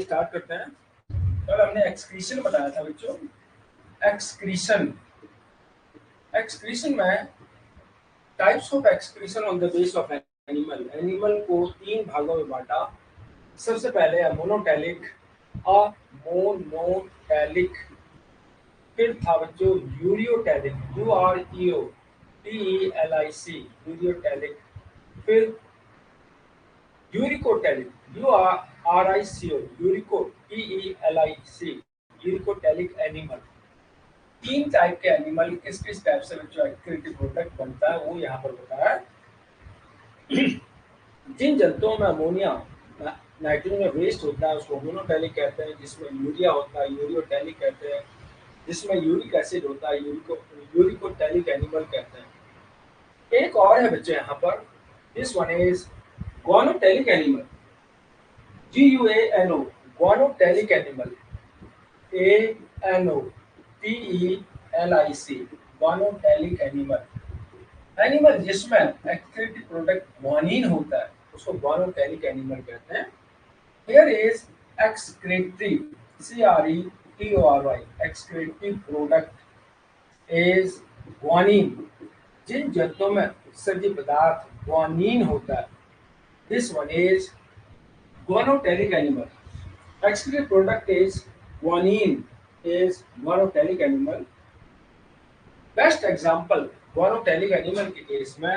Start करते हैं। कल हमने एक्सक्रीशन बताया था बच्चों। एक्सक्रीशन एक्सक्रीशन में types of excretion on the base of animal. Animal को 3 भागों में बांटा। सबसे पहले अमोनोटैलिक, अमोनोटैलिक, फिर था बच्चों यूरियोटैलिक, UREOTELIC, यूरियोटैलिक, फिर uricotelic, URICO, यूरिको TELIC, uricotelic animal. 3 type के एनिमल किस किस टाइप से बच्चों एक्टिविटी प्रोडक्ट बनता है वो यहाँ पर बताया है। जिन जंतुओं में अमोनिया नाइट्रोजन में वेस्ट होता है उसको मोनोटैलिक कहते हैं, जिसमें यूरिया होता है यूरियोटैलिक कहते हैं, जिसमें यूरिक एसिड होता है यूरिकोटैलिक एनिमल कहते हैं। एक और है बच्चे यहाँ पर, this one is guanotelic animal, GUANO, guanotelic animal, ANOTELIC, guanotelic animal. Animal जिसमें एक्टिविटी प्रोडक्ट ग्वानिन होता है उसको गोनोटैलिक एनिमल कहते हैं। Here is excretory, CRETORY, excretory product is guanine. जिन जंतुओं में उत्सर्जित पदार्थ ग्वानिन होता है, this one is guanotelic animal. Excretory product is guanine, is guanotelic animal. Best example guanotelic animal के केस में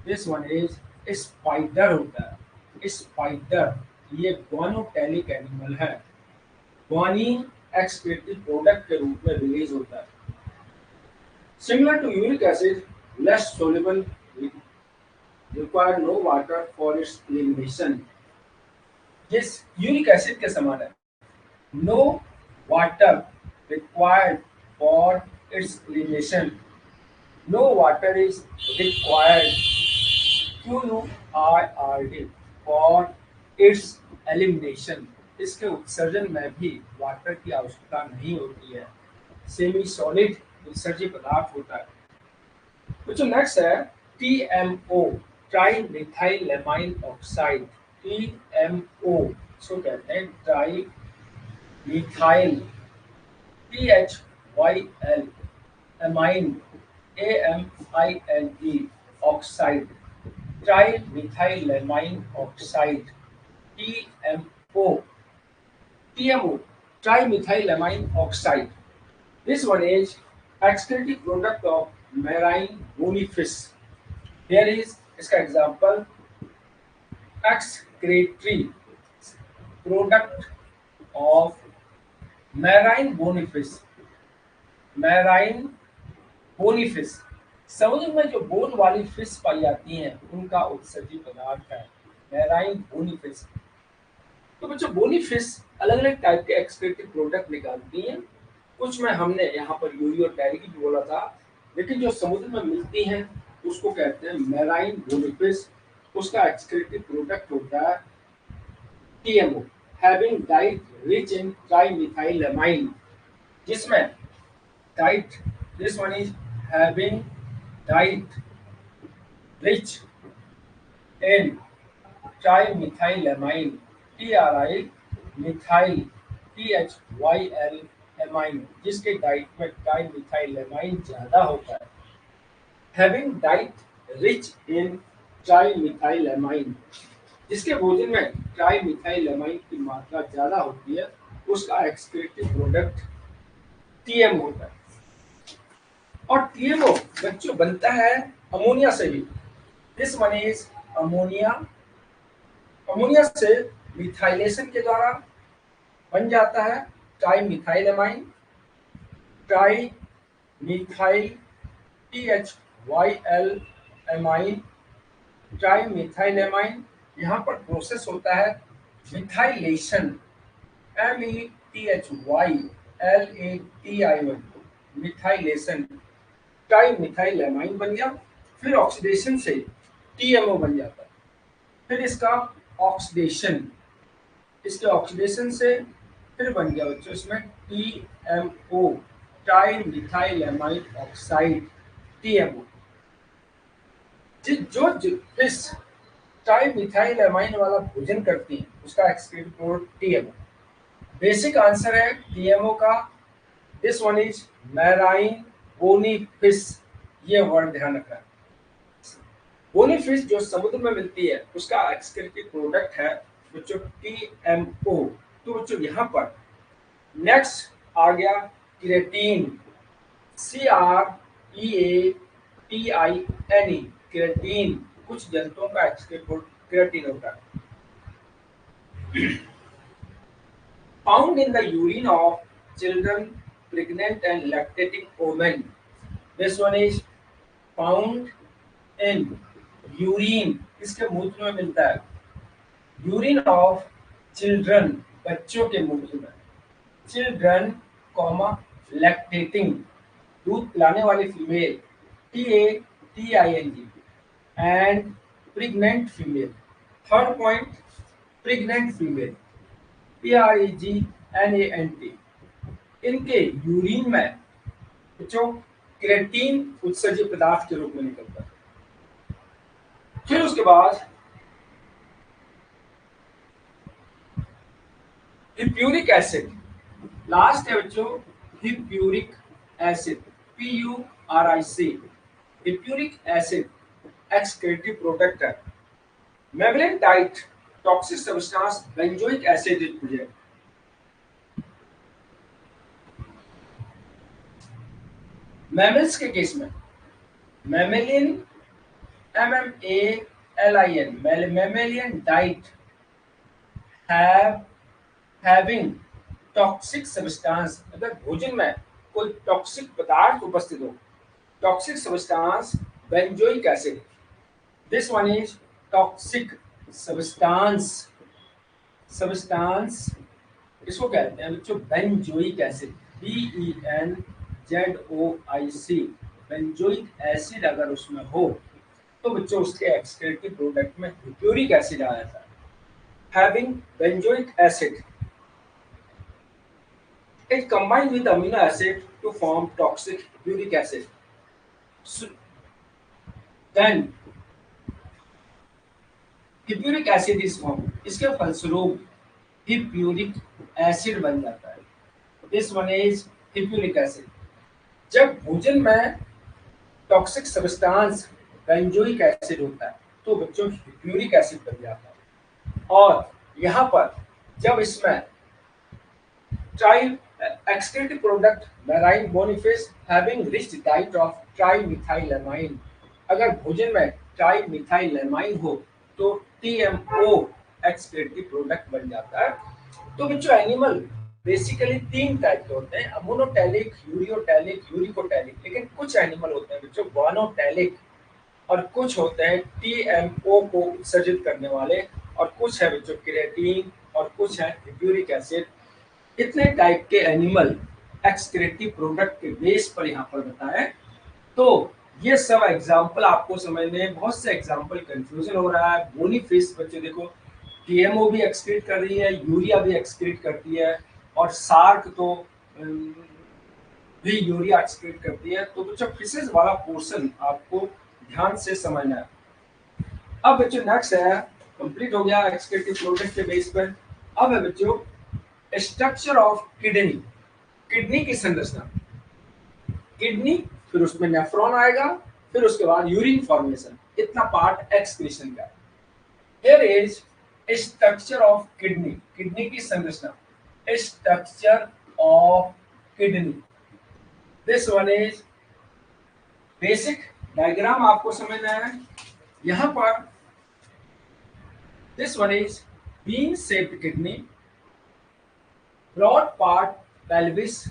this one is spider होता है। spider ये guanotelic animal है। guanine excretory product के रूप में रिलीज होता है। Similar to uric acid, less soluble, require no water for its elimination. जिस यूरिक एसिड के समान है, no water required for its elimination, no water is required QUIRD for its elimination. इसके उत्सर्जन में भी वाटर की आवश्यकता नहीं होती है, सेमी सॉलिड उत्सर्जित पदार्थ होता है। तो नेक्स्ट है TMO, trimethylamine oxide, TMO इसको कहते हैं trimethyl, THYL, amine, AMINE, oxide, trimethylamine oxide, TMO, trimethylamine oxide. This one is excretory product of marine bony fish. Here is इसका example excretory product of marine bonefish। marine bonefish समुद्र में जो bone वाली fish पाई जाती हैं उनका उत्सर्जित पदार्थ है मैराइन बोनीफिश। तो बच्चों बोनीफिश अलग अलग टाइप के एक्सक्रीटरी प्रोडक्ट निकालती हैं। कुछ में हमने यहाँ पर यूरियोटैलिक बोला था, लेकिन जो समुद्र में मिलती हैं उसको कहते हैं मैराइन बोनीफिश। उसका एक्सक्रीटरी प्रोडक्ट होता है TMO, having diet rich in trimethylamine, जिसमें diet, this one is having diet rich in trimethylamine, TRI methyl THYL amine, जिसके डाइट में ट्राइमिथाइलेमाइन ज्यादा होता है। Having diet rich in ट्राइमिथाइलेमाइन, जिसके भोजन में ट्राइमिथाइलेमाइन की मात्रा ज्यादा होती है उसका एक्सक्रीटरी प्रोडक्ट TMO होता है। और TMO बच्चों बनता है अमोनिया से भी। This one is ammonia. Ammonia से मिथाइलेशन के द्वारा बन जाता है ट्राइमिथाइलेमाइन, ट्राइमिथाइल THYL एमाइन, ट्राइमिथाइलेमाइन। यहाँ पर प्रोसेस होता है मिथाइलेशन, METHYLATION, मिथाइलेशन, ट्राइमिथाइलेमाइन बन गया। फिर ऑक्सीडेशन से TMO बन जाता है। फिर इसका ऑक्सीडेशन, इसके ऑक्सीडेशन से फिर बन गया बच्चों इसमें TMO, ट्राइमिथाइलेमाइन ऑक्साइड, TMO। जो फिश ट्राइमिथाइलेमाइन वाला भोजन करती हैं उसका excretory product TMO। Basic answer है टीएमओ का। This one is marine bony fish, ये वर्ड ध्यान रखना है। बोनीफिश जो समुद्र में मिलती है उसका एक्सक्रीटिव प्रोडक्ट है बच्चों टीएमओ। तो बच्चों यहाँ पर नेक्स्ट आ गया क्रिएटिन, CREATINE, क्रिएटिन। कुछ जंतुओं का एक्सक्रीटिव क्रिएटिन होता है। Found in the urine of children, pregnant and lactating women. This one is found in urine, किसके मूत्र में मिलता है? यूरिन ऑफ चिल्ड्रन, बच्चों के मूत्र में। चिल्ड्रन कॉमा लैक्टेटिंग, दूध पिलाने वाली female, TATING, and pregnant female. Third point pregnant female, PREGNANT, इनके यूरिन में बच्चों क्रिएटिन उत्सर्जित पदार्थ के रूप में निकलता है। फिर उसके बाद हिप्यूरिक एसिड, लास्ट है बच्चों hippuric acid, PURIC। Hippuric acid excretive product है। Membrane tight toxic substance benzoic acid is present. Mammals के केस में mammalian, MMALIN, mammalian diet having toxic substance, अगर भोजन में कोई टॉक्सिक पदार्थ उपस्थित हो, toxic substance benzoic acid. This one is toxic substance, इसको कहते हैं बच्चों benzoic acid, BENZOIC। Benzoic acid अगर उसमें हो तो बच्चों उसके एक्सक्रीटिव प्रोडक्ट में हिप्यूरिक एसिड आ जाता है। Having benzoic acid, it combine with amino acid to form toxic hippuric acid. Then hippuric acid is form, इसके फलस्वरूप हिप्यूरिक एसिड बन जाता है। This one is hippuric acid. जब भोजन में टॉक्सिक सब्सटेंस बेंजोइक एसिड होता है तो बच्चों हिप्यूरिक एसिड बन जाता है। और यहाँ पर जब इसमें excretive product marine bony fish having rich diet of trimethylamine, अगर भोजन में ट्राइमिथाइलएमाइन हो तो TMO एक्सक्रीटिव प्रोडक्ट बन जाता है। तो बच्चों एनिमल बेसिकली तीन टाइप के होते हैं, मोनोटैलिक, यूरियोटैलिक, यूरिकोटैलिक। लेकिन कुछ एनिमल होते हैं बच्चों गोनोटैलिक, और कुछ होते हैं TMO को उत्सर्जित करने वाले, और कुछ है बच्चों क्रिएटिन, और कुछ है हिप्यूरिक एसिड। इतने टाइप के एनिमल एक्सक्रीटिव प्रोडक्ट के बेस पर यहाँ पर बताएं। तो ये सब एग्जाम्पल आपको समझने, बहुत से एग्जाम्पल कंफ्यूजन हो रहा है। बोनीफिश बच्चे देखो TMO भी एक्सक्रीट कर रही है, यूरिया भी एक्सक्रीट करती है, और शार्क तो भी यूरिया एक्सक्रीट करती है। तो बच्चों फिशेज वाला पोर्शन आपको ध्यान से समझना है। अब बच्चों नेक्स्ट है, कंप्लीट हो गया एक्सक्रीटिव प्रोडक्ट के बेस पर। अब है बच्चों स्ट्रक्चर ऑफ किडनी, किडनी की संरचना। किडनी, फिर उसमें नेफ्रॉन आएगा, फिर उसके बाद यूरिन फॉर्मेशन, इतना पार्ट एक्सक्रीशन का। Here is structure of kidney, kidney की संरचना। Structure of kidney, this one is basic diagram आपको समझना है। यहां पर this one is bean shaped kidney, broad part pelvis,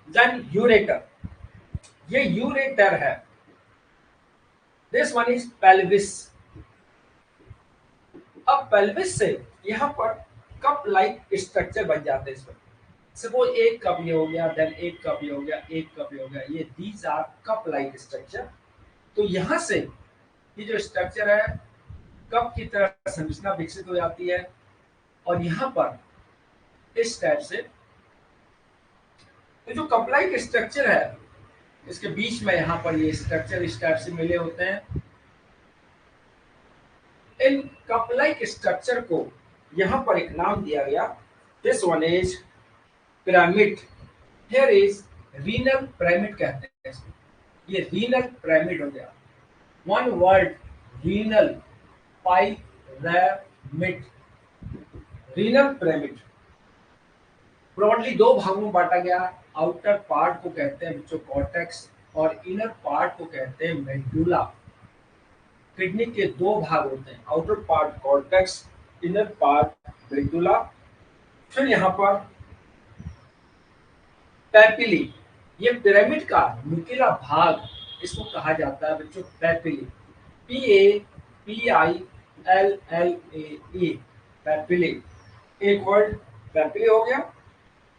then ureter, ये यूरेटर है। This one is pelvis. अब पेल्विस से यहाँ पर कप लाइक स्ट्रक्चर बन जाते हैं। इसमें सपोज एक कप ये हो गया, देन एक कप ये हो गया, एक कप ये हो गया, ये these are cup like structure. तो यहाँ से ये जो स्ट्रक्चर है कप की तरह संरचना विकसित हो जाती है, और यहाँ पर इस टाइप से तो जो कप लाइक स्ट्रक्चर है इसके बीच में यहाँ पर ये स्ट्रक्चर इस टाइप से मिले होते हैं। इन कप लाइक स्ट्रक्चर को यहाँ पर एक नाम दिया गया, this one is pyramid. Here is renal pyramid कहते हैं इसको। ये रीनल पिरामिड हो गया, one word, renal pyramid. Renal pyramid broadly दो भागों में बांटा गया। आउटर पार्ट को कहते हैं बच्चों कॉर्टेक्स, और इनर पार्ट को कहते हैं मेडुला। किडनी के दो भाग होते हैं, outer part cortex, inner part medulla. फिर यहाँ पर पैपिली, ये पिरामिड का नुकीला भाग इसको कहा जाता है बच्चों पैपिली, PAPILLA, पैपिली। एक वर्ड पैपिली हो गया।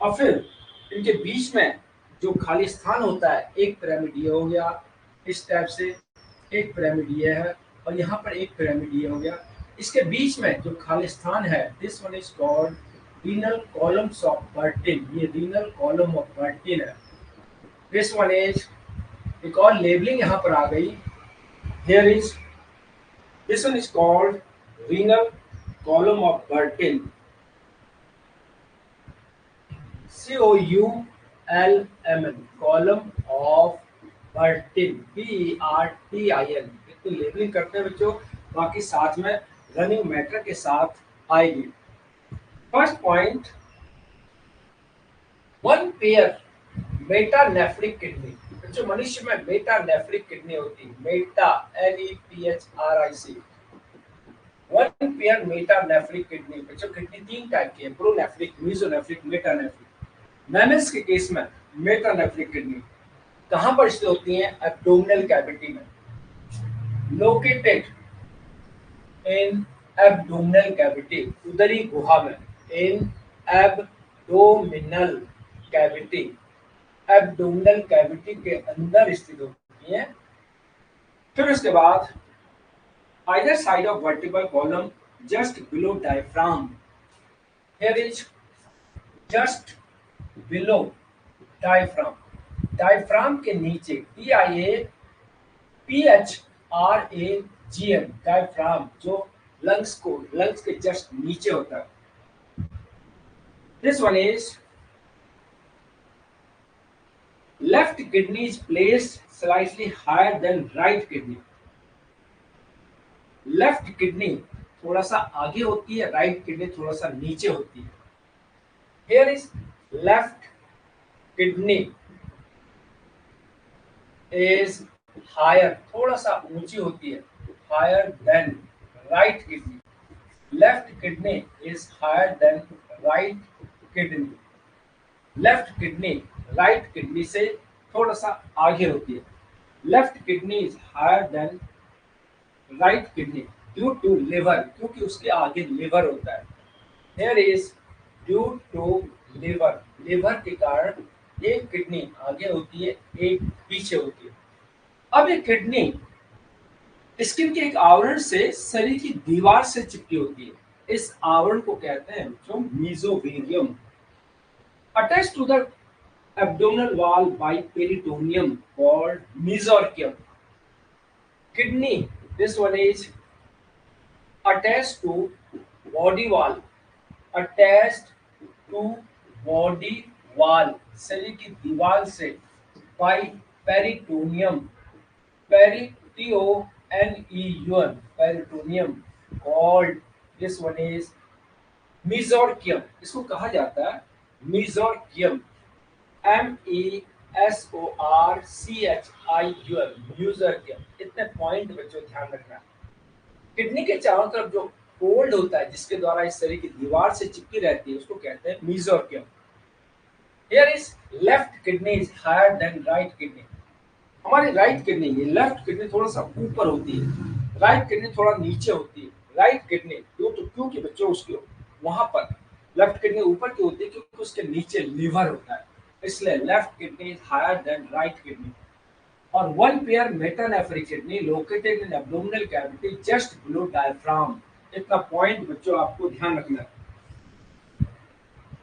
और फिर इनके बीच में जो खाली स्थान होता है, एक पिरामिड ये हो गया इस टाइप से, एक पिरामिड ये है, और यहाँ पर एक पिरामिड ये हो गया। इसके बीच में जो खाली स्थान है, this one is called renal columns of Bertin. ये रीनल कॉलम ऑफ बर्टिन है। दिस वन इज, एक और लेबलिंग यहाँ पर आ गई, here is, this one is called renal column of Bertin, COULMN, column of Bertin, BERTIN। तो labelling करते हैं बच्चों, बाकी साथ में रनिंग मैटर के साथ आएगी। First point, one pair metanephric kidney. बच्चों मनुष्य में मेटानेफ्रिक किडनी होती है, Meta LEPHRIC, one pair metanephric kidney. बच्चों किडनी तीन टाइप की है, प्रोनेफ्रिक, मीजोनेफ्रिक, मेटानेफ्रिक। मैमल्स के केस में मेटानेफ्रिक किडनी कहाँ पर स्थित होती है? एब्डोमिनल कैविटी में, लोकेटेड इन एब्डोमिनल कैविटी, उदरी गुहा में, इन एब्डोमिनल कैविटी, एब्डोमिनल कैविटी के अंदर स्थित होती है। फिर उसके बाद either side of vertebral column just below diaphragm, here is just below diaphragm, diaphragm के नीचे, DIAPHRAGM, डायफ्राम जो लंग्स को, लंग्स के जस्ट नीचे होता है। This one is left kidney is placed slightly higher than right kidney. Left kidney थोड़ा सा आगे होती है, राइट किडनी थोड़ा सा नीचे होती है। Here is left kidney is higher, थोड़ा सा ऊंची होती है, higher than right kidney. Left kidney is higher than right kidney. Left kidney right kidney से थोड़ा सा आगे होती है। Left kidney is higher than right kidney due to liver, क्योंकि उसके आगे लिवर होता है। Here is due to liver, liver के कारण एक किडनी आगे होती है, एक पीछे होती है। अब ये किडनी स्किन के एक आवरण से शरीर की दीवार से चिपकी होती है। इस आवरण को कहते हैं बच्चों mesovarium. Attach to the abdominal wall by peritoneum called mesorchium. Kidney, this one is attached to body wall, attached to body wall, शरीर की दीवार से, by peritoneum, peritoneum, peritoneum called, this one is mesorchium, इसको कहा जाता है mesorchium, MESORCHIUM, mesorchium। इतने point बच्चों ध्यान रखना। किडनी के चारों तरफ जो फोल्ड होता है, जिसके द्वारा इस शरीर की दीवार से चिपकी रहती है, उसको कहते हैं mesorchium. Here is left kidney is higher than right kidney. हमारी राइट किडनी, ये लेफ्ट किडनी थोड़ा सा ऊपर होती है, राइट किडनी थोड़ा नीचे होती है। राइट किडनी क्योंकि बच्चों उसके वहां पर लेफ्ट किडनी ऊपर की होती है, क्योंकि उसके नीचे लिवर होता है, इसलिए left kidney is higher than right kidney. और one pair metanephric kidney located in abdominal cavity just below diaphragm. इतना पॉइंट बच्चों आपको ध्यान रखना है।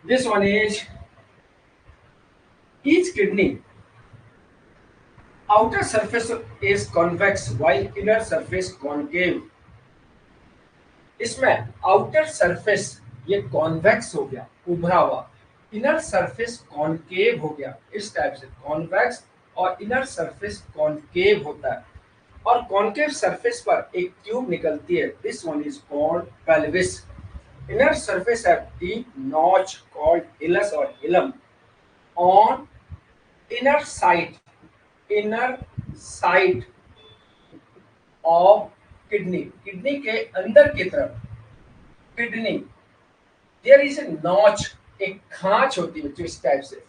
This one is each kidney outer surface is convex while inner surface concave. इसमें outer surface ये convex हो गया, उभरा हुआ, इनर सरफेस कॉनकेव हो गया। इस टाइप से कॉन्वेक्स और इनर सरफेस कॉनकेव होता है, और कॉनकेव सरफेस पर एक ट्यूब निकलती है, this one is called pelvis. Inner surface have deep notch called hilus और hilum on inner side, inner side of kidney, kidney के अंदर की तरफ, kidney there is a notch, एक खांच होती है जो इस टाइप से,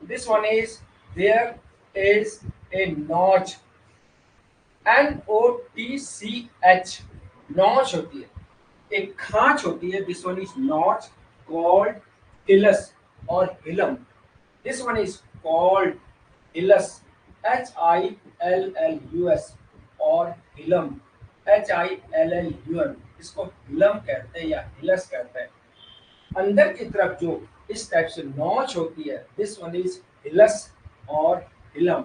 this one is there is a notch, NOTCH, notch होती है, एक खांच होती है, this one is notch called hilus और hilum, this one is called hills, HILLUS, और हिलम, HILLUM, इसको हिलम कहते हैं या हिलस कहते हैं। अंदर की तरफ जो इस टाइप से नॉच होती है, दिस वन इज हिलस और helium.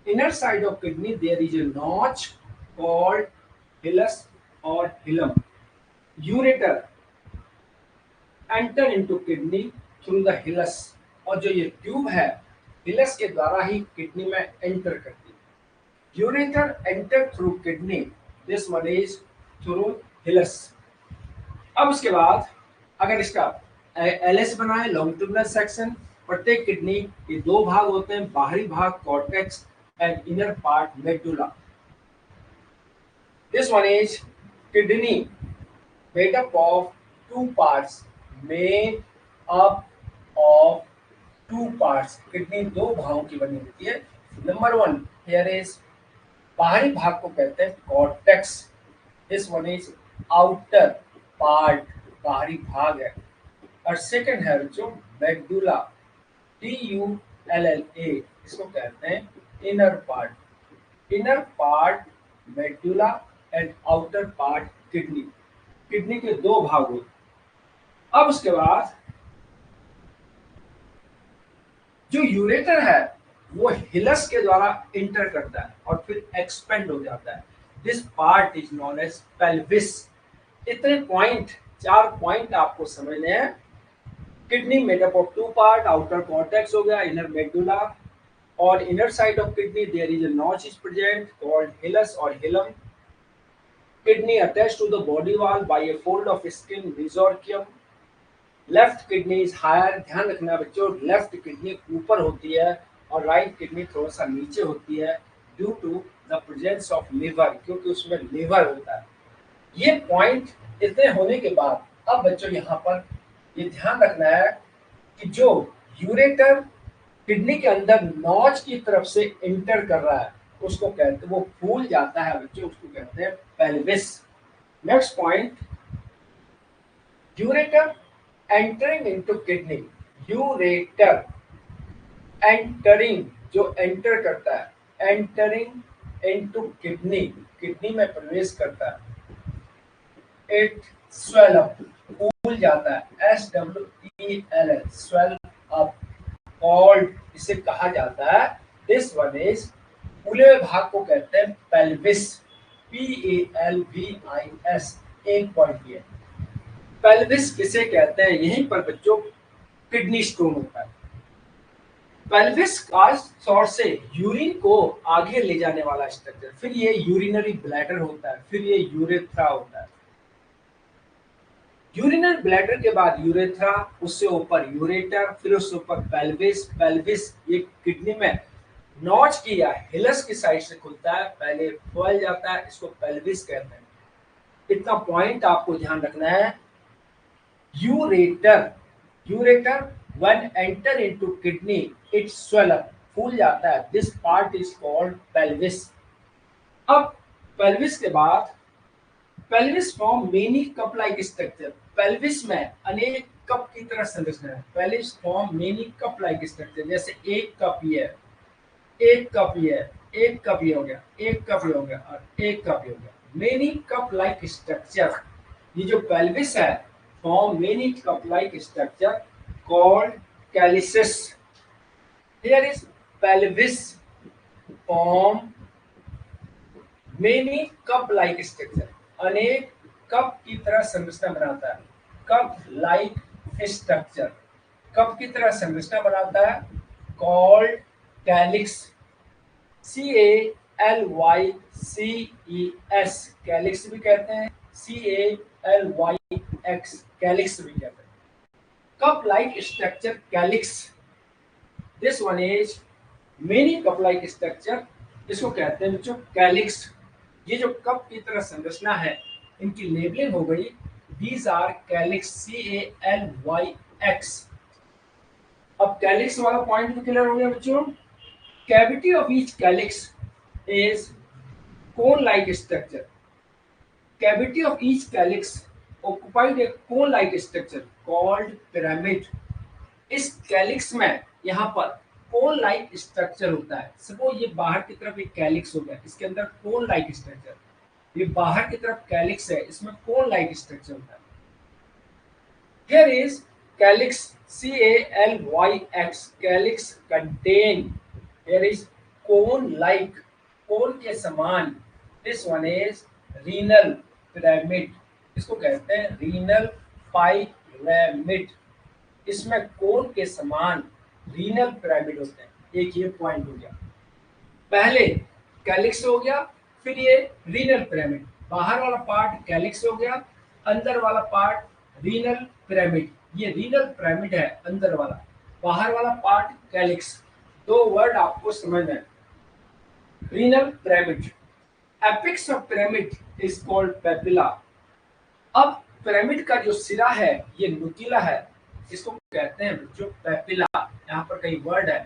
Inner side of kidney there is a notch called hilus or hilum. Ureter enter into kidney through the hilus, और जो ये ट्यूब है हिलस के द्वारा ही किडनी में एंटर करती है। Ureter enter through kidney, this one is through hills. अब उसके बाद अगर इसका एलएस बनाए, लॉन्गिट्यूडिनल सेक्शन, प्रत्येक किडनी के दो भाग होते हैं, बाहरी भाग cortex and inner part medulla. This one is kidney made up of two parts, made up of two parts, kidney दो भागों की बनी होती है। नंबर वन हियर इज, बाहरी भाग को कहते हैं cortex, this one is outer part, बाहरी भाग है। और सेकंड है जो मेडुला, TULLA, इसको कहते हैं inner part, inner part medulla and outer part kidney, kidney के दो भाग होते। अब उसके बाद जो यूरेटर है वो हिलस के द्वारा इंटर करता है और फिर एक्सपेंड हो जाता है, this part is known as pelvis. इतने पॉइंट, चार पॉइंट आपको समझने हैं। Kidney made up of two part, outer cortex हो गया, इनर मेडुला, और inner side of kidney there is a notch is present called hilus और hilum. Kidney attached to the body wall by a fold of skin mesorchium. Left kidney is higher, ध्यान रखना बच्चों, left kidney ऊपर होती है और right kidney थोड़ा सा नीचे होती है, due to the presence of liver, क्योंकि उसमें लिवर होता है। ये पॉइंट इतने होने के बाद अब बच्चों यहाँ पर ये ध्यान रखना है कि जो यूरेटर किडनी के अंदर नॉच की तरफ से इंटर कर रहा है उसको कहते हैं, वो फूल जाता है बच्चों, उसको कहते हैं pelvis. Next point, ureter entering into kidney, ureter entering, जो एंटर करता है, एंटरिंग इनटू किडनी, किडनी में प्रवेश करता है, इट स्वेल अप, फूल जाता है, SWELL, स्वेल अप, कॉल्ड, इसे कहा जाता है, दिस वन इज, फूले हुए भाग को कहते हैं पेल्विस, PALVIS। एक पॉइंट ये, पेल्विस किसे कहते हैं, यहीं पर बच्चों किडनी स्टोन होता है। पेल्विस का सोर्स से यूरिन को आगे ले जाने वाला स्ट्रक्चर, फिर ये यूरिनरी ब्लैडर होता है, फिर ये यूरेथ्रा होता है। यूरिनरी ब्लैडर के बाद यूरेथ्रा, उससे ऊपर यूरेटर, फिर उससे ऊपर पेल्विस। पेल्विस ये किडनी में नॉच की या हिलस की साइड से खुलता है, पहले फैल जाता है, इसको पेल्विस कहते हैं। इतना पॉइंट आपको ध्यान रखना है। Ureter, ureter when enter into kidney it swell up, फूल जाता है, this part is called pelvis. अब पेल्विस के बाद, pelvis form many cup like structure, pelvis में अनेक कप की तरह संरचना है, pelvis form many cup like structure, जैसे एक कप ये है, एक कप ये है, एक कप ये हो गया, एक कप ये हो गया और एक कप ये हो गया, मेनी कप लाइक स्ट्रक्चर। ये जो पेल्विस है form many cup like structure called calyces. Here is pelvis form many cup like structure, अनेक कप की तरह संरचना बनाता है, कप लाइक स्ट्रक्चर, कप की तरह संरचना बनाता है, कॉल्ड कैलिक्स, CALYCES, कैलिक्स भी कहते हैं, CALYX, कैलिक्स भी कहते हैं। Cup like structure calyx, this one is many cup like structure, इसको कहते हैं बच्चों कैलिक्स। ये जो कप की तरह संरचना है इनकी लेबलिंग हो गई, दीज आर कैलिक्स, CALYX। अब कैलिक्स वाला पॉइंट भी क्लियर हो गया बच्चों। Cavity of each calyx is cone like structure, cavity of each calyx occupied a cone like structure called pyramid। इस कैलिक्स में यहाँ पर कोन लाइक स्ट्रक्चर होता है। सपोज ये बाहर की तरफ एक कैलिक्स हो गया, इसके अंदर कोन लाइक स्ट्रक्चर, ये बाहर की तरफ कैलिक्स है, इसमें कोन लाइक स्ट्रक्चर होता है। Here is calyx, CALYX, calyx contain, here is cone like, कोन के समान, this one is renal pyramid, इसको कहते हैं रीनल pyramid, इसमें कोन के समान रीनल पिरामिड होते हैं। एक ये पॉइंट हो गया, पहले कैलिक्स हो गया, फिर ये रीनल पिरामिड, बाहर वाला पार्ट कैलिक्स हो गया, अंदर वाला पार्ट रीनल पिरामिड। ये रीनल पिरामिड है अंदर वाला, बाहर वाला पार्ट कैलिक्स। दो वर्ड आपको समझना है, renal pyramid, apex of pyramid is called papilla. अब पिरामिड का जो सिरा है ये नुकीला है, इसको कहते हैं बच्चों पेपिला। यहाँ पर कई वर्ड है,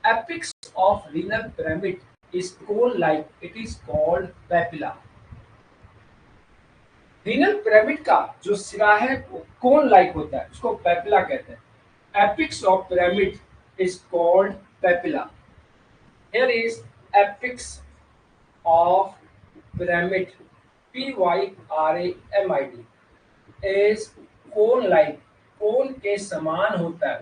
apex of renal pyramid is cone like, it is called papilla। Renal pyramid का जो सिरा है वो कोन लाइक होता है, उसको पेपिला कहते हैं। Apex of pyramid is called papilla. Here is apex of pyramid, PYRAMID, is cone like, cone के समान होता है,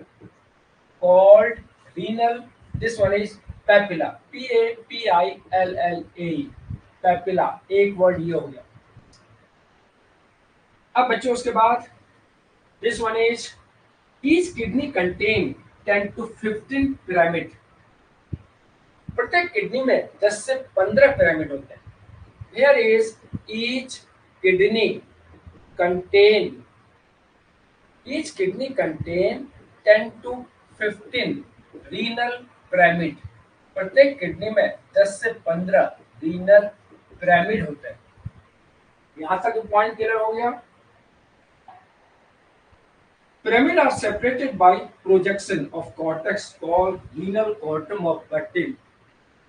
called renal, this one is papilla, PAPILLA, papilla. एक वर्ड ये हो गया। अब बच्चों उसके बाद this one is each kidney contain 10 to 15 pyramid, प्रत्येक किडनी में 10 से 15 पिरामिड होते हैं। Here is each kidney contain, each kidney contain 10 to 15 renal pyramid, प्रत्येक किडनी में 10 से 15 रीनल पिरामिड होते हैं। यहां तक पॉइंट क्लियर हो गया। Pyramid are separated by projection of cortex called renal column of Bertin.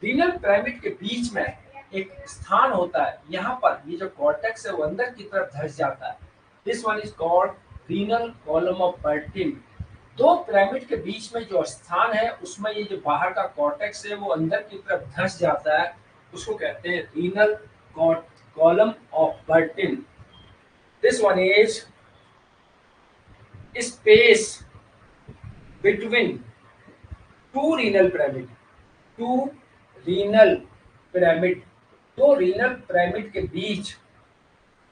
Renal pyramid के बीच में एक स्थान होता है, यहाँ पर ये जो कॉर्टेक्स है वो अंदर की तरफ धंस जाता है, this one is called renal column of Bertin. दो पिरामिड के बीच में जो स्थान है उसमें ये जो बाहर का कॉर्टेक्स है वो अंदर की तरफ धंस जाता है, उसको कहते हैं renal column of Bertin. This one is space between two renal pyramid, two renal pyramid, दो रीनल पिरामिड के बीच,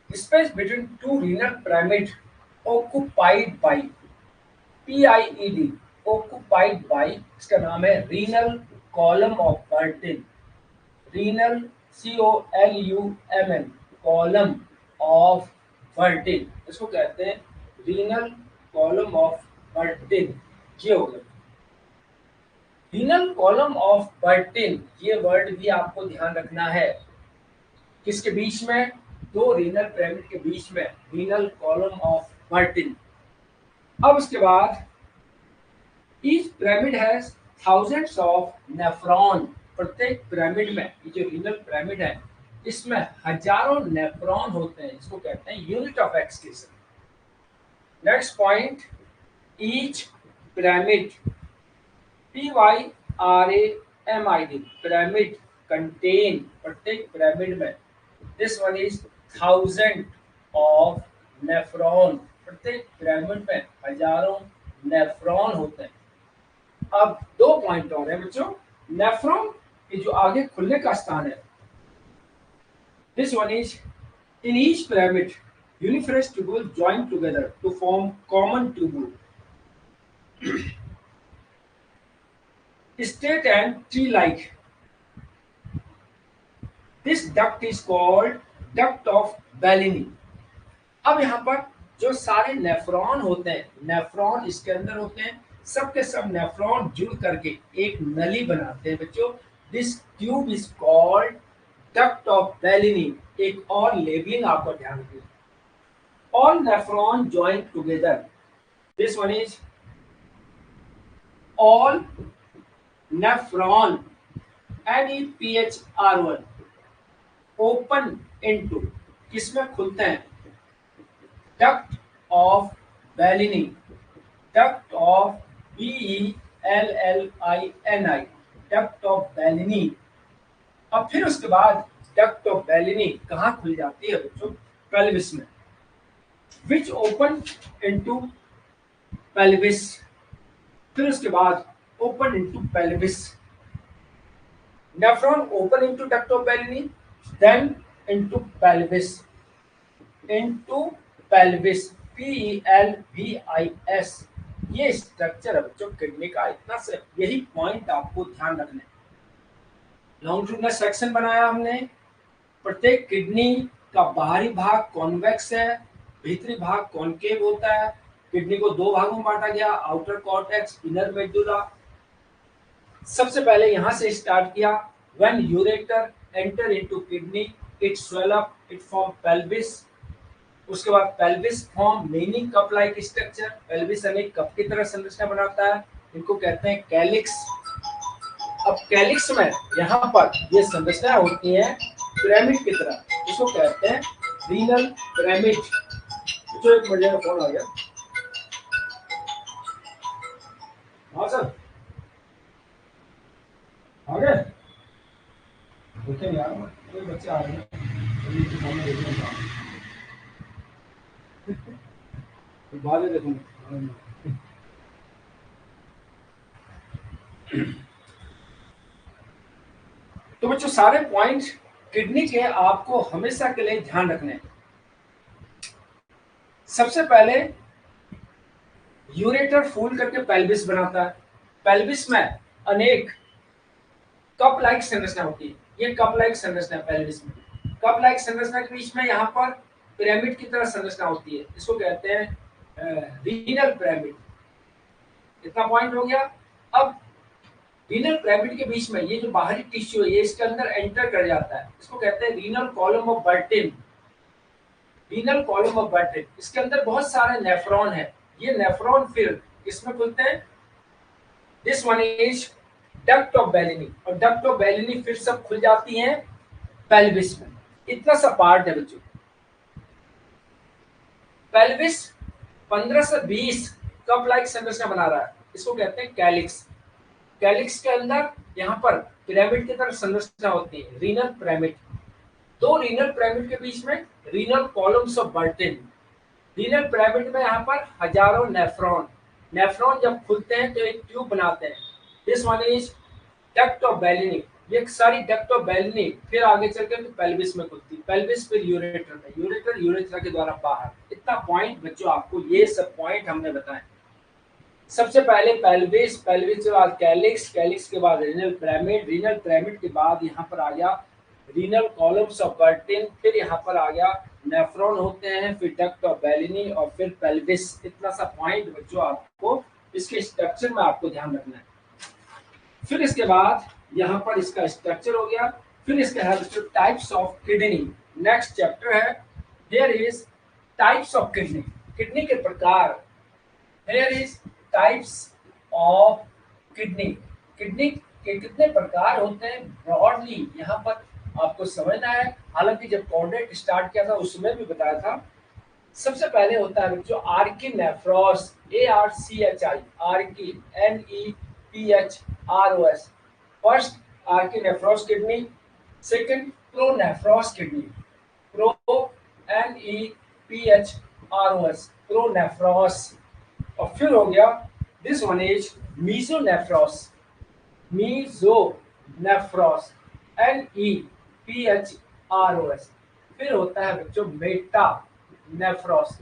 space between two renal pyramid occupied by, PIED, occupied by, इसका नाम है renal column of Bertin, renal COLUMN, column of Bertin, इसको कहते हैं renal column of Bertin. ये हो गया रीनल कॉलम ऑफ बर्टिन, ये वर्ड भी आपको ध्यान रखना है, किसके बीच में, दो रीनल पिरामिड के बीच में, रीनल कॉलम ऑफ बर्टिन। अब उसके बाद each pyramid has thousands of nephron, प्रत्येक पिरामिड में, ये जो रीनल पिरामिड है इसमें हजारों नेफ्रॉन होते हैं, इसको कहते हैं unit of excretion. Next point, each pyramid, PYRAMID, pyramid contain, प्रत्येक पिरामिड में, this one is thousand of nephron, प्रत्येक पिरामिड में हजारों नेफ्रॉन होते हैं। अब दो पॉइंट और हैं बच्चों, नेफ्रॉन के जो आगे खुलने का स्थान है, this one is in each pyramid Uniferous tubule join together to form common tubule. Straight and tree-like. This duct is called duct of Bellini. अब यहाँ पर जो सारे नेफ्रॉन होते हैं, नेफ्रॉन इसके अंदर होते हैं, सब के सब नेफ्रॉन जुड़ करके एक नली बनाते हैं बच्चों. This tube is called duct of Bellini. एक और लेबलिंग आपको ध्यान रखिए. All nephron join together. This one is all nephron NEPHR1 open into, किसमें खुलते हैं? Duct of Bellini. Duct of BELLINI. Duct of Bellini. अब फिर उसके बाद डक्ट ऑफ बेलिनी कहाँ खुल जाती है बच्चों? पेल्विस में. Which open into pelvis. फिर उसके बाद open into pelvis. Nephron open into duct of Bellini, then into pelvis. Into pelvis. PELVIS. ये स्ट्रक्चर है बच्चों किडनी का. इतना से यही पॉइंट आपको ध्यान रखना है. लॉन्गिट्यूडिनल सेक्शन बनाया हमने. प्रत्येक किडनी का बाहरी भाग कॉन्वेक्स है, भीतरी भाग कॉन्केव होता है. किडनी को दो भागों में बांटा गया, आउटर कॉर्टेक्स, इनर मेडुला. सबसे पहले यहां से स्टार्ट किया. When ureter enter into kidney, it swell up, it form pelvis. उसके बाद pelvis form many cup like structure. Pelvis अनेक कप की तरह संरचना बनाता है. इनको कहते हैं कैलिक्स. अब कैलिक्स में यहाँ पर ये संरचना होती है पिरामिड की तरह. इसको कहते हैं रीनल पिरामिड. जो एक बढ़िया फोन आ गया. हाँ सर आ गए. देखें यार कोई बच्चे आ रहे हैं. बाद में देखूंगा. तो बच्चों सारे पॉइंट किडनी के आपको हमेशा के लिए ध्यान रखने. सबसे पहले यूरेटर फूल करके पेल्विस बनाता है. पेल्विस में अनेक कप लाइक संरचना होती है. ये कप लाइक संरचना है पेल्विस में. कप लाइक संरचना के बीच में यहाँ पर पिरामिड की तरह संरचना होती है. इसको कहते हैं रीनल पिरामिड. इतना पॉइंट हो गया. अब रीनल पिरामिड के बीच में ये जो बाहरी टिश्यू है ये इसके अंदर एंटर कर जाता है. इसको कहते हैं renal column of Bertin. Renal column of Bertin. इसके अंदर बहुत सारे नेफ्रॉन है. ये नेफ्रॉन फिर किसमें खुलते हैं? This one is duct of Bellini. और डक्ट ऑफ बेलिनी फिर सब खुल जाती हैं पेल्विस में. इतना सा पार्ट है बच्चों. पेल्विस 15 से 20 कप लाइक संरचना बना रहा है. इसको कहते हैं कैलिक्स. कैलिक्स के अंदर यहाँ पर पिरामिड की तरह संरचना होती है, रीनल पिरामिड. दो रीनल पिरामिड के बीच में renal columns of Bertin. Renal pyramid में यहाँ पर हजारों नेफ्रॉन. नेफ्रॉन जब खुलते हैं तो एक ट्यूब बनाते हैं. This one is duct of Bellini. ये सारी डक्ट ऑफ बेलिनी फिर आगे चलकर तो पेल्विस में खुलती है. पेल्विस फिर यूरेटर में, यूरेटर यूरेथ्रा के द्वारा बाहर. इतना पॉइंट बच्चों आपको ये सब पॉइंट हमने बताए. सबसे पहले पेल्विस, पेल्विस के बाद कैलिक्स, कैलिक्स के बाद रीनल पिरामिड, रीनल पिरामिड के बाद यहाँ पर आ गया रीनल कॉलम्स ऑफ बर्टिन. फिर यहाँ पर आ गया नेफ्रॉन होते हैं, फिर डक्ट ऑफ बेलिनी और फिर पेल्विस. इतना सा पॉइंट बच्चों आपको इसके स्ट्रक्चर में आपको ध्यान रखना है. फिर इसके बाद यहाँ पर इसका स्ट्रक्चर हो गया. फिर इसके बाद types of kidney. Next chapter है. Here is types of kidney. Kidney के प्रकार. Here is types of kidney. Kidney के कितने प्रकार होते हैं ब्रॉडली यहाँ पर आपको समझना है. हालांकि जब कॉर्डेट स्टार्ट किया था उसमें भी बताया था. सबसे पहले होता है जो आर्कीनेफ्रोस. ARCHI. Archie NEPHROS. First आर्कीनेफ्रोस kidney. Second प्रोनेफ्रोस kidney. Pro NEPHROS. प्रोनेफ्रोस. और फिर हो गया दिस वन इज मीजोनेफ्रोस. मीजोनेफ्रोस. NEPHROS. फिर होता है बच्चों मेटा नेफ्रोस,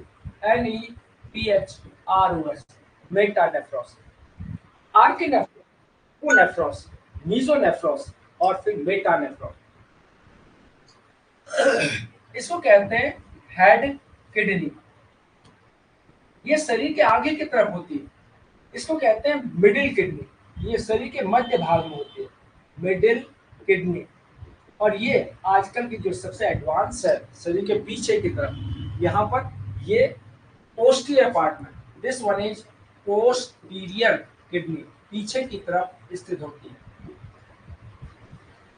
NEPHROS, मेटानेफ्रोस। आर्किनेफ्रोस, मीजोनेफ्रोस और फिर मेटानेफ्रोस। इसको कहते हैं हेड किडनी। ये शरीर के आगे की तरफ होती है। इसको कहते हैं मिडिल किडनी। ये शरीर के मध्य भाग में होती है, मिडिल किडनी। और ये आजकल की जो सबसे एडवांस है, शरीर के पीछे की तरफ, यहाँ पर ये पोस्टीरियर पार्ट में, this one is posterior kidney, पीछे की तरफ स्थित होती है।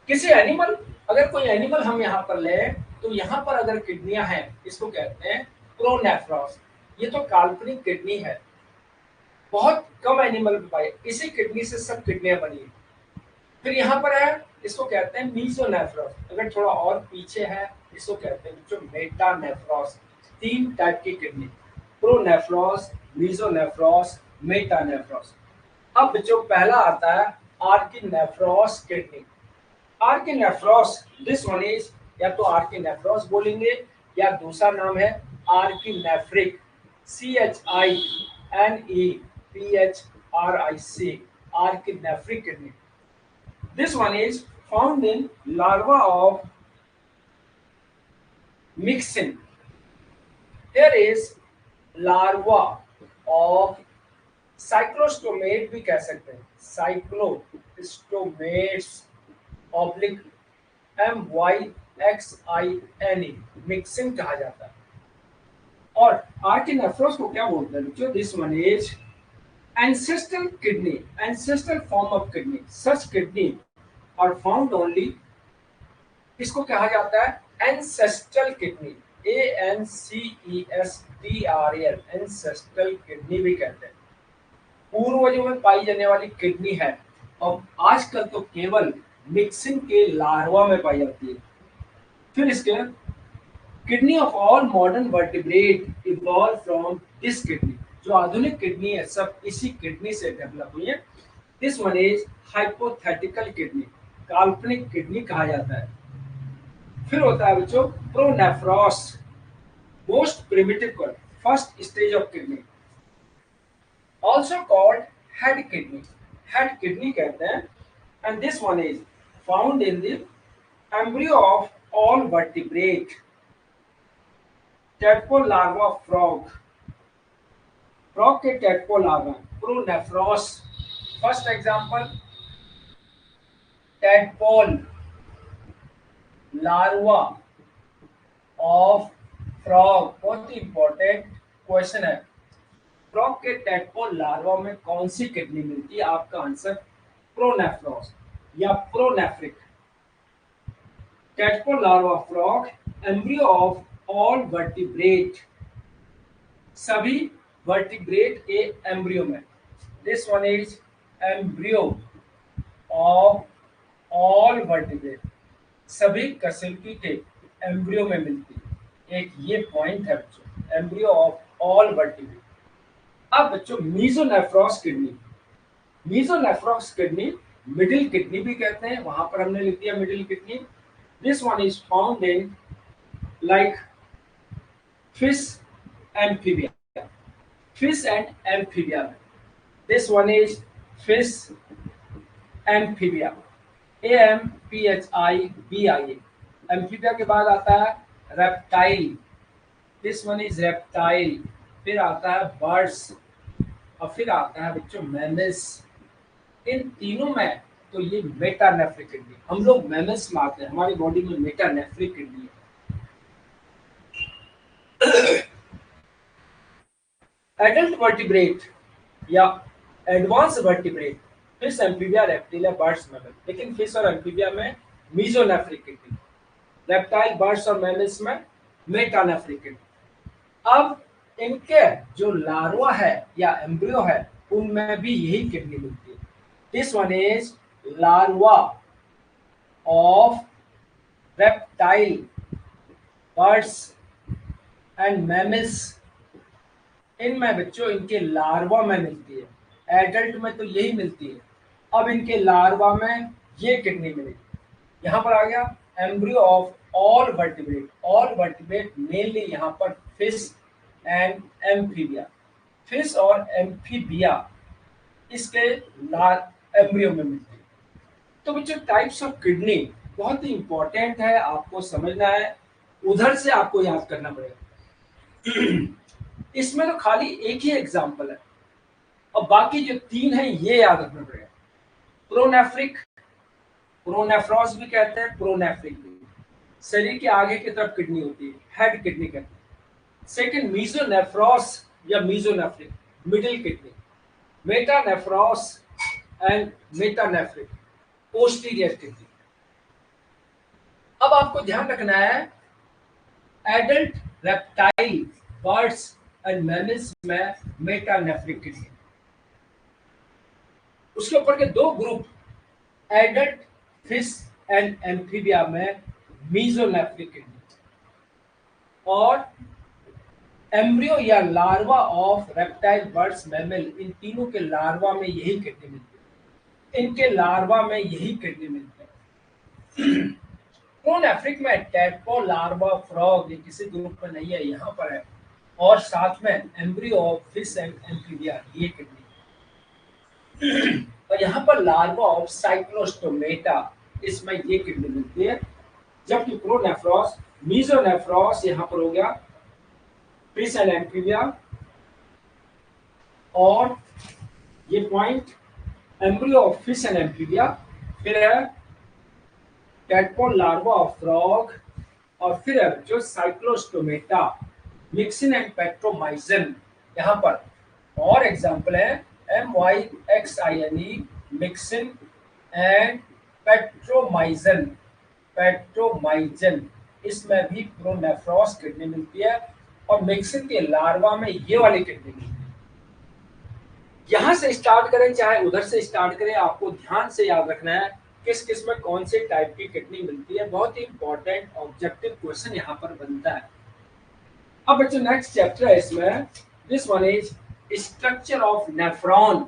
किसी एनिमल, अगर कोई एनिमल हम यहाँ पर ले तो यहाँ पर अगर किडनियां हैं, इसको कहते हैं प्रोनेफ्रॉस। ये तो काल्पनिक किडनी है, बहुत कम एनिमल में पाई, इसी किडनी से सब किडनियां बनी है। फिर यहाँ पर है, इसको कहते हैं मीजोनेफ्रॉस। अगर थोड़ा और पीछे है, इसको कहते हैं जो मेटानेफ्रॉस। 3 टाइप की किडनी, प्रोनेफ्रॉस, मीजोनेफ्रॉस, मेटानेफ्रॉस। अब जो पहला आता है archinephros kidney. Archinephros, this one is, या तो आर्किनेफ्रॉस बोलेंगे या दूसरा नाम है archinephric, CHINEPHRIC, archinephric kidney. This one is found in larva of myxin. Here is larva of cyclostomate भी कह सकते हैं, cyclostomates ऑब्लिक MYXINE, मिक्सिन कहा जाता है। और आर्किनेफ्रॉस को क्या बोलते हैं बच्चों? This one is ancestral kidney, ancestral form of kidney. Such kidney are found only, इसको कहा जाता है ancestral kidney, ANCESTRAL, ancestral kidney भी कहते हैं, पूर्वजों में पाई जाने वाली किडनी है। और आजकल तो केवल मिक्सिंग के लार्वा में पाई जाती है। फिर इसके kidney of all modern vertebrate evolve from this kidney. जो आधुनिक किडनी है सब इसी किडनी से डेवलप हुई है। This one is hypothetical kidney, काल्पनिक किडनी कहा जाता है। फिर होता है बच्चों pronephros, most primitive call, first stage of kidney, also called head kidney, head kidney कहते हैं। And this one is found in the embryo of all vertebrate, tadpole larva of frog, frog के tadpole larva, pronephros. First example tadpole larva of frog, बहुत ही important question है। Frog के tadpole larva में कौन सी kidney मिलती है? आपका आंसर प्रोनेफ्रॉस या pronephric. tadpole larva of frog, embryo of all vertebrate, सभी वर्टिब्रेट के एम्ब्रियो में। This one is embryo of all vertebrate, सभी कशेरुकी के एम्ब्रियो में मिलती है। एक ये पॉइंट है बच्चों, एम्ब्रियो ऑफ ऑल वर्टिब्रेट। अब बच्चों मीजोनेफ्रॉस किडनी, मीजोनेफ्रॉस किडनी मिडिल किडनी भी कहते हैं, वहां पर हमने लिख दिया middle kidney. This one is found in like fish amphibia, fish and amphibia. This one is fish amphibia, AMPHIBIA। amphibia के बाद आता है reptile, this one is reptile। फिर आता है birds और फिर आता है बच्चों mammals। इन तीनों में तो ये मेटानेफ्रिक किडनी, हम लोग mammals में आते हैं, हमारी बॉडी में मेटानेफ्रिक किडनी है। एडल्ट वर्टिब्रेट या advance vertebrate, fish, amphibia, reptile, birds, mammal. लेकिन फिश और एम्फीबिया में मीजोनेफ्रिक किडनी, रेप्टाइल, बर्ड्स और मैमल्स में मेटानेफ्रिक किडनी। अब इनके जो लार्वा है या एम्ब्रियो है उनमें भी यही किडनी मिलती है। This one is larva of reptile, birds and mammals. इनमें बच्चों इनके लार्वा में मिलती है, एडल्ट में तो यही मिलती है। अब इनके लार्वा में ये किडनी मिलेगी। यहाँ पर आ गया embryo of all vertebrate, all vertebrate mainly यहाँ पर फिश एंड एम्फीबिया। फिश और एम्फीबिया इसके एम्ब्रियो में मिलते हैं। तो बच्चों टाइप्स ऑफ किडनी बहुत ही इंपॉर्टेंट है, आपको समझना है, उधर से आपको याद करना पड़ेगा। इसमें तो खाली एक ही एग्जाम्पल है और बाकी जो तीन है ये याद रखना पड़ेगा। प्रोनेफ्रिक, प्रोनेफ्रॉस भी कहते हैं, प्रोनेफ्रिक भी। शरीर के आगे की तरफ किडनी होती है, हेड किडनी कहते हैं। सेकंड मीजोनेफ्रॉस या mesonephric, middle kidney. Metanephros and metanephric, posterior kidney. अब आपको ध्यान रखना है, adult reptile, birds and mammals में मेटानेफ्रिक किडनी। उसके ऊपर के दो group, adult fish and amphibia में मीजोनेफ्रिक किडनी, और एम्ब्रियो या larva of reptile, birds, mammal, इन तीनों के लार्वा में यही किडनी मिलती है। इनके लार्वा में यही किडनी मिलती है। प्रोनेफ्रिक में टैडपोल, लार्वा, फ्रॉग, ये किसी ग्रुप में नहीं है, यहाँ पर है। और साथ में embryo of fish and amphibia, ये किडनी। और यहाँ पर लार्वा ऑफ साइक्लोस्टोमेटा, इसमें ये किडनी मिलती है। जबकि प्रोनेफ्रॉस, मीजोनेफ्रॉस यहाँ पर हो गया फिश एंड एम्फीबिया, और ये point embryo of fish and amphibia, फिर है टैडपोल, लार्वा ऑफ फ्रॉग, और फिर है जो साइक्लोस्टोमेटा, मिक्सिन एंड पेट्रोमाइजन यहाँ पर। और एग्जांपल है MYXINE, mixing and Petromyzon, Petromyzon, इसमें भी प्रोनेफ्रॉस किडनी मिलती है। और मिक्सिन के लार्वा में ये वाली किडनी मिलती है। यहां से स्टार्ट करें चाहे उधर से स्टार्ट करें, आपको ध्यान से याद रखना है किस किस में कौन से टाइप की किडनी मिलती है। बहुत ही इंपॉर्टेंट ऑब्जेक्टिव क्वेश्चन यहाँ पर बनता है। अब बच्चों नेक्स्ट चैप्टर है इसमें, this one is structure of nephron,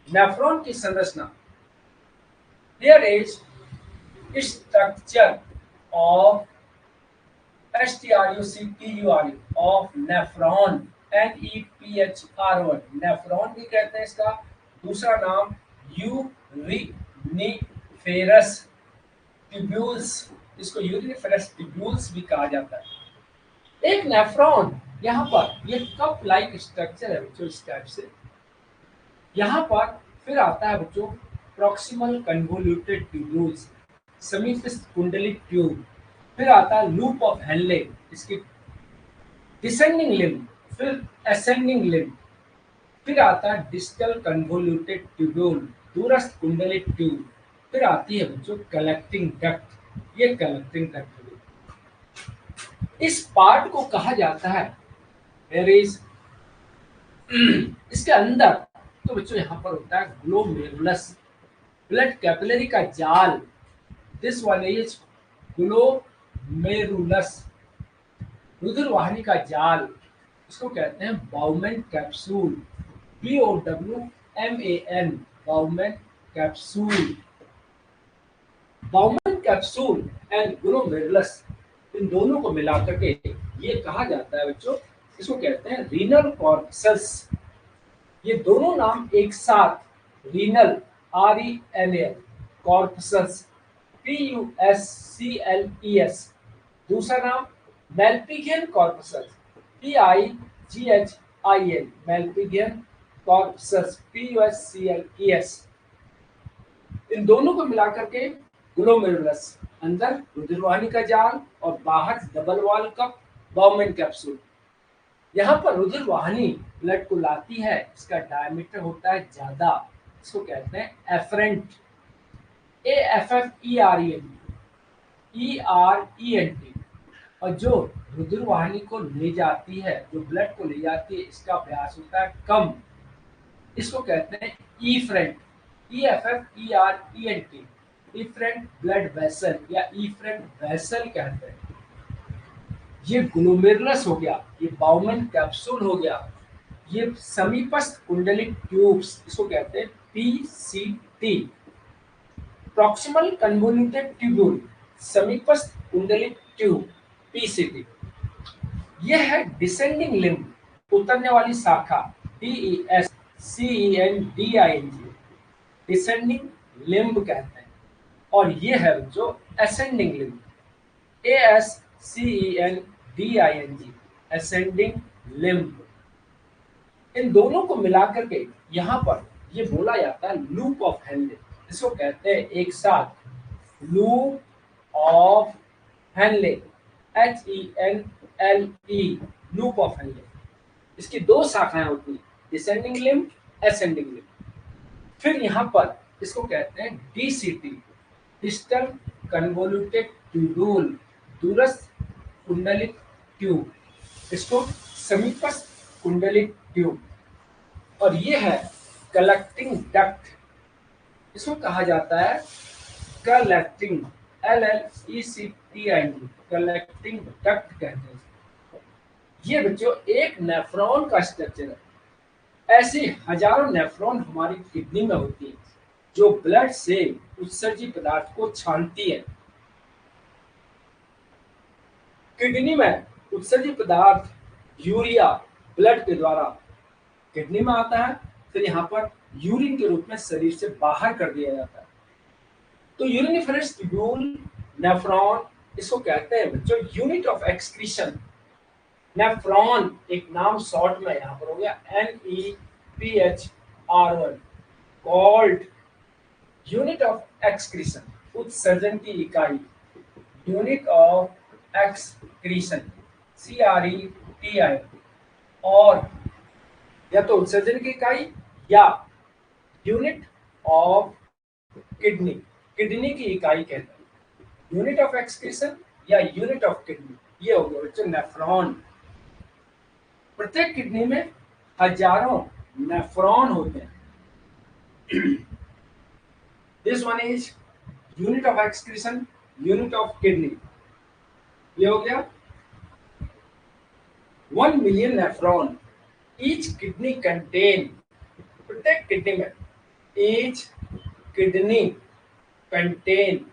nephron की संरचना। Here is structure of STRUCTURE of nephron, NEPHRON, nephron भी कहते हैं इसका। दूसरा नाम यूरिनिफेरस ट्यूब्यूल्स, इसको यूरिनिफेरस ट्यूब्यूल्स भी कहा जाता है। एक नेफ्रॉन यहाँ पर ये कप लाइक स्ट्रक्चर है बच्चों, इस टाइप से। यहाँ पर फिर आता है बच्चों प्रॉक्सिमल कन्वोल्यूटेड ट्यूब्यूल्स, समीपस्थ कुंडलित ट्यूब। फिर आता है लूप ऑफ हेनले, इसकी डिसेंडिंग लिम्ब, फिर असेंडिंग लिम्ब। फिर आता है डिस्टल कन्वोल्यूटेड ट्यूब्यूल, दूरस्थ कुंडलित ट्यूब। फिर आती है बच्चों कलेक्टिंग डक्ट, ये कलेक्टिंग डक्ट। इस पार्ट को कहा जाता है एरीज। इसके अंदर तो बच्चों यहाँ पर होता है ग्लोमेरुलस, ब्लड कैपिलरी का जाल। दिस वन इज ग्लोमेरुलस, रुधिरवाहिनी का जाल, इसको कहते हैं Bowman capsule, BOWMAN, Bowman capsule. Bowman capsule and glomerulus, इन दोनों को मिलाकर के ये कहा जाता है बच्चों, इसको कहते हैं रीनल कॉर्पसस। ये दोनों नाम एक साथ, रीनल RENAL, कॉर्पसस PUSCLES, दूसरा नाम मेल्पिगियन कॉर्पसस PIGHIN, मेल्पिगियन कॉर्पसस PUSCLES। इन दोनों को मिलाकर के ग्लोमेरुलस, अंदर रुधिरवाहिनी का जाल और बाहर double wall cup, bowmen capsule. यहाँ पर रुधिरवाहिनी ब्लड को लाती है, इसका डायमीटर होता है ज्यादा, इसको कहते हैं एफरेंट, AFFERENT, ERENT। और जो रुधिरवाहिनी को ले जाती है, जो ब्लड को ले जाती है, इसका व्यास होता है कम, इसको कहते हैं efferent, EFFERENT, efferent blood vessel या इफ्रेंट वेसल कहते हैं। ये ग्लोमेरुलस हो गया, ये बाउमेन कैप्सूल हो गया, ये समीपस्थ कुंडलिक ट्यूब्स, इसको कहते हैं PCT, प्रॉक्सिमल कन्वोल्यूटेड ट्यूब्यूल, समीपस्थ कुंडलिक ट्यूब PCT। ये है डिसेंडिंग लिम्ब, उतरने वाली शाखा, DESCENDING, डिसेंडिंग लिम्ब कहते हैं। और ये है जो ascending limb, ASCENDING, ascending limb. इन दोनों को मिलाकर के यहाँ पर ये बोला जाता है लूप ऑफ हेनले। इसको कहते हैं एक साथ loop of Henle, HENLE, loop of Henley. इसकी दो शाखाएं होती हैं, डिसेंडिंग लिम्ब, असेंडिंग लिम्ब। फिर यहाँ पर इसको कहते हैं DCT, डिस्टल कन्वोल्यूटेड ट्यूब्यूल, दूरस्थ कुंडलित ट्यूब, इसको समीपस्थ कुंडलित ट्यूब। और ये है कलेक्टिंग डक्ट, इसको कहा जाता है कलेक्टिंग, LLECTING, कलेक्टिंग डक्ट कहते हैं। ये बच्चों एक नेफ्रॉन का स्ट्रक्चर है। ऐसी हजारों नेफ्रॉन हमारी किडनी में होती है जो ब्लड से उत्सर्जित पदार्थ को छानती है। किडनी में उत्सर्जित पदार्थ यूरिया ब्लड के द्वारा किडनी में आता है, फिर यहाँ पर यूरिन के रूप में शरीर से बाहर कर दिया जाता है। तो यूरिनिफरस ट्यूब्यूल नेफ्रॉन, इसको कहते हैं बच्चों यूनिट ऑफ एक्सक्रीशन। नेफ्रॉन एक नाम शॉर्ट में यहाँ पर हो गया NEPHR1, called unit of excretion, उत्सर्जन की इकाई, यूनिट ऑफ एक्सक्रीशन, CRETI। और या तो उत्सर्जन की इकाई या यूनिट ऑफ किडनी, किडनी की इकाई कहते हैं। यूनिट ऑफ एक्सक्रीशन या यूनिट ऑफ किडनी, ये हो गया बच्चों नेफ्रॉन। प्रत्येक किडनी में हजारों नेफ्रॉन होते हैं। This one is unit of excretion, unit of kidney, ये हो गया 1 million nephron. Each kidney contain, प्रत्येक किडनी में, each kidney contain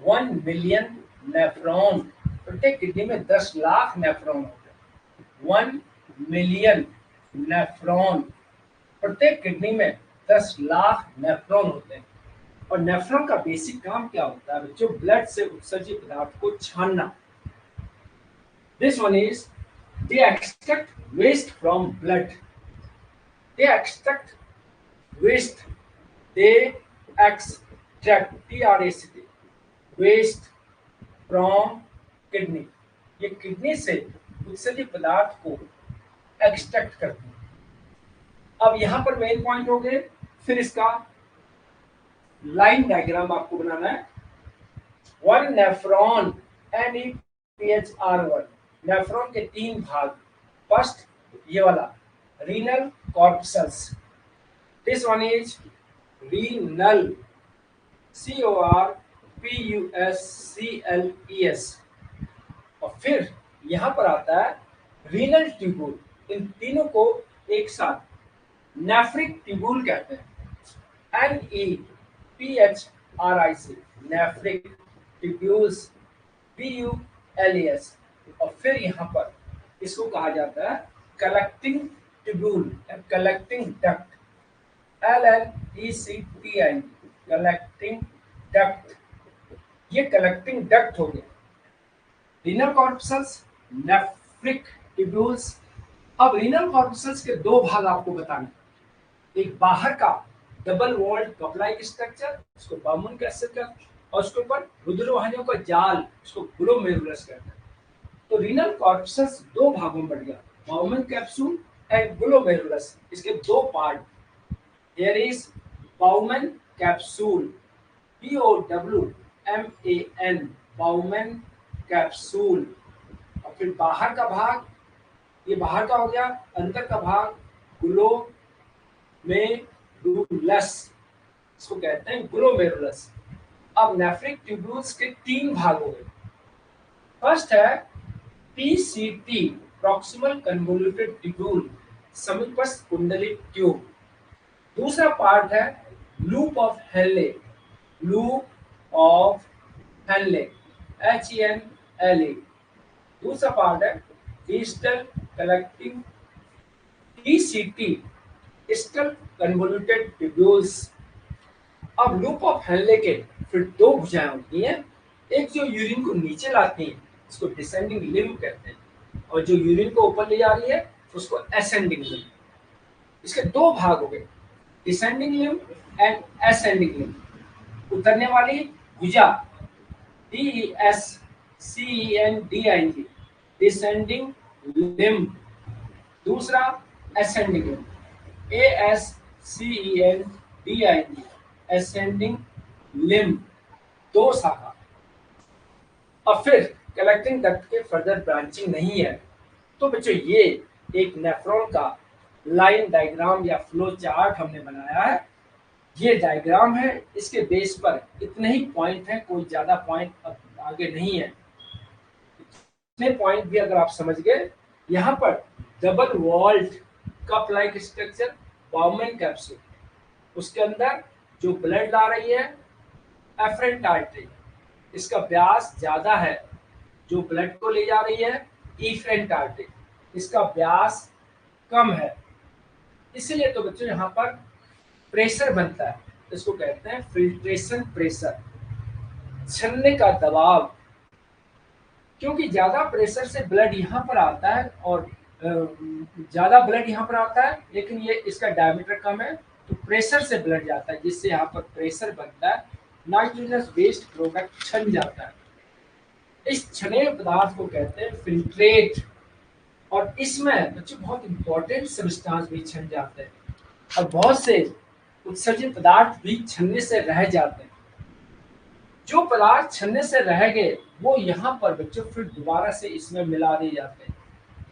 1 million nephron. प्रत्येक किडनी में 10 लाख नेफ्रॉन होते हैं। 1 मिलियन नेफ्रॉन, प्रत्येक किडनी में 10 लाख नेफ्रॉन होते हैं। और नेफ्रॉन का बेसिक काम क्या होता है बच्चों? ब्लड से उत्सर्जित पदार्थ को छानना। This one is they extract waste from blood, they extract waste, they extract TRACT, waste from kidney। ये किडनी से उत्सर्जित पदार्थ को एक्सट्रैक्ट करते हैं। अब यहाँ पर मेन पॉइंट हो गए। फिर इसका लाइन डायग्राम आपको बनाना है। वन नेफ्रॉन, NEPHR1, नेफ्रॉन के 3 भाग। फर्स्ट ये वाला renal corpuscles, this one is renal, CORPUSCLES। और फिर यहां पर आता है रीनल ट्यूब्यूल। इन तीनों को एक साथ नेफ्रिक ट्यूब्यूल कहते हैं, NEPHRIC, नेफ्रिक ट्यूब्यूल्स, PULES। और फिर यहाँ पर इसको कहा जाता है collecting tubule, collecting duct, LLECTING, collecting duct. ये कलेक्टिंग डक्ट हो गया। Renal corpuscles, nephric tubules. अब रीनल कॉर्पसल्स के 2 भाग आपको बताने, एक बाहर का डबल वॉल्ड कपड़ा एक स्ट्रक्चर, उसको बाउमन कहते हैं, और उसके ऊपर रुधिरवाहिनियों का जाल, उसको ग्लोमेरुलस कहते हैं। तो रीनल कॉर्पसल्स 2 भागों में बढ़ गया, बाउमन कैप्सूल एंड ग्लोमेरुलस। इसके 2 part, here is Bowman capsule, BOWMAN, Bowman capsule. और फिर बाहर का भाग, ये बाहर का हो गया। अंदर का भाग ग्लोमेरुलस, इसको कहते हैं ग्लोमेरुलस। अब नेफ्रिक ट्यूब्यूल्स के 3 भाग हो गए। फर्स्ट है PCT, प्रॉक्सिमल कन्वोल्यूटेड ट्यूब्यूल, समीपस्थ कुंडलित ट्यूब। दूसरा पार्ट है loop of Henle, loop of Henle, HENLE। दूसरा पार्ट है digital collecting DCT, digital convoluted tubules. अब लूप ऑफ हेनले के फिर दो भुजाएं होती हैं, एक जो यूरिन को नीचे लाती है उसको डिसेंडिंग लिम्ब कहते हैं, और जो यूरिन को ऊपर ले जा रही है उसको असेंडिंग लिम्ब। इसके दो भाग हो गए, descending limb and ascending limb. उतरने वाली भुजा DESCENDING, डिसेंडिंग लिम्ब। दूसरा ascending limb, ASCENDING, ascending limb. दो शाखा। अब फिर कलेक्टिंग डक्ट के फर्दर ब्रांचिंग नहीं है। तो बच्चों ये एक नेफ्रॉन का लाइन डायग्राम या फ्लो चार्ट हमने बनाया है। ये डायग्राम है, इसके बेस पर इतने ही पॉइंट है, कोई ज्यादा पॉइंट अब आगे नहीं है। इतने पॉइंट भी अगर आप समझ गए, यहाँ पर double walled cup like structure, Bowman capsule, उसके अंदर जो ब्लड ला रही है एफरेंट आर्टरी, इसका व्यास ज्यादा है। जो ब्लड को ले जा रही है इफरेंट आर्टरी, इसका व्यास कम है। इसीलिए तो बच्चों यहाँ पर प्रेशर बनता है, इसको कहते हैं फिल्ट्रेशन प्रेशर, छन्ने का दबाव। क्योंकि ज्यादा प्रेशर से ब्लड यहाँ पर आता है और ज्यादा ब्लड यहाँ पर आता है, लेकिन ये इसका डायमीटर कम है, तो प्रेशर से ब्लड जाता है, जिससे यहाँ पर प्रेशर बनता है, नाइट्रोजनस वेस्ट प्रोडक्ट छन जाता है। इस छने पदार्थ को कहते हैं फिल्ट्रेट। और इसमें बच्चों बहुत इंपॉर्टेंट सब्सटेंस भी छन जाते हैं, और बहुत से उत्सर्जित पदार्थ भी छनने से रह जाते हैं। जो पदार्थ छनने से रह गए वो यहाँ पर बच्चों फिर दोबारा से इसमें मिला दिए जाते हैं।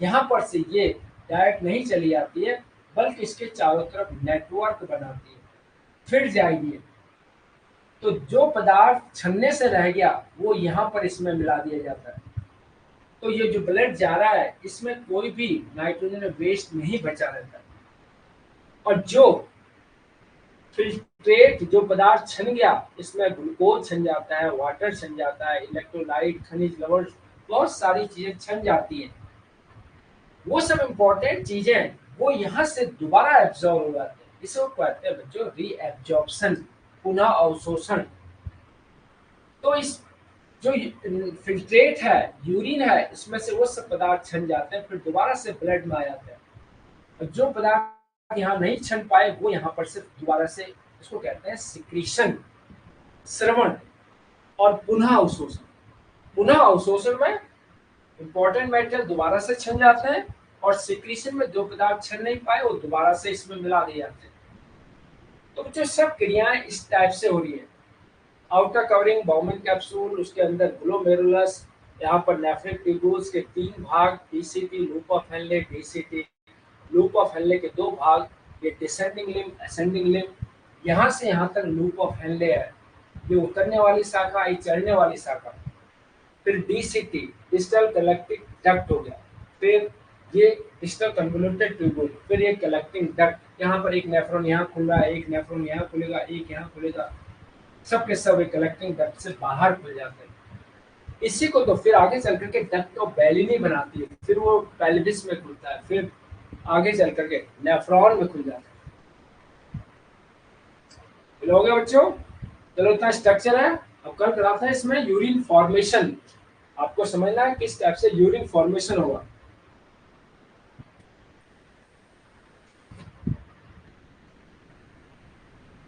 यहाँ पर से ये डायरेक्ट नहीं चली जाती है, बल्कि इसके चारों तरफ नेटवर्क बनाती है, फिर जाएगी। तो जो पदार्थ छनने से रह गया वो यहाँ पर इसमें मिला दिया जाता है। तो ये जो ब्लड जा रहा है इसमें कोई भी नाइट्रोजन वेस्ट नहीं बचा रहता है। और जो फिल्ट्रेट, जो पदार्थ छन गया, इसमें ग्लूकोज छन जाता है, वाटर छन जाता है, इलेक्ट्रोलाइट, खनिज लवण, बहुत सारी चीजें छन जाती हैं। वो सब इंपॉर्टेंट चीजें वो यहाँ से दोबारा एब्जॉर्ब हो जाते हैं। इसे कहते हैं बच्चों रीएब्जॉर्प्शन, पुनः अवशोषण। तो इस जो फिल्ट्रेट है, यूरिन है, इसमें से वो सब पदार्थ छन जाते हैं, फिर दोबारा से ब्लड में आ जाते हैं। और जो पदार्थ यहाँ नहीं छन पाए वो यहाँ पर सिर्फ दोबारा से, इसको कहते हैं सिक्रीशन, श्रवण और पुनः अवशोषण। पुनः अवशोषण में इंपॉर्टेंट मेटेरियल दोबारा से छन जाते हैं, और सिक्रीशन में जो पदार्थ छन नहीं पाए वो दोबारा से इसमें मिला दिए जाते हैं। तो बच्चों सब क्रियाएं इस टाइप से हो रही है। आउटर कवरिंग बाउमेन कैप्सूल, उसके अंदर ग्लोमेरुलस, यहाँ पर नेफ्रिक ट्यूब्यूल्स के 3 भाग, DCT, loop of Henley, DCT, loop of Henle के 2 भाग, ये डिसेंडिंग लिम्ब, असेंडिंग लिम्ब। यहाँ से यहाँ तक लूप ऑफ हेनले है, ये उतरने वाली शाखा, ये चढ़ने वाली शाखा। फिर DCT, डिजिटल कलेक्टिंग डक्ट हो गया, फिर ये डिजिटल कन्वोल्यूटेड ट्यूब्यूल, फिर ये कलेक्टिंग डक्ट। यहाँ पर एक नेफ्रॉन यहाँ खुल रहा है, एक नेफ्रॉन यहाँ खुलेगा, एक यहाँ खुलेगा, सब के सब कलेक्टिंग डक्ट से बाहर खुल जाते हैं। इसी को तो फिर आगे चल करके डक्ट ऑफ बेलिनी बनाती है, फिर वो पेल्विस में खुलता है, फिर आगे चल करके नेफ्रॉन में खुल जाता है। हो गया बच्चों, चलो इतना स्ट्रक्चर है। अब कल कराते हैं इसमें यूरिन फॉर्मेशन, आपको समझना है किस टाइप से यूरिन फॉर्मेशन होगा।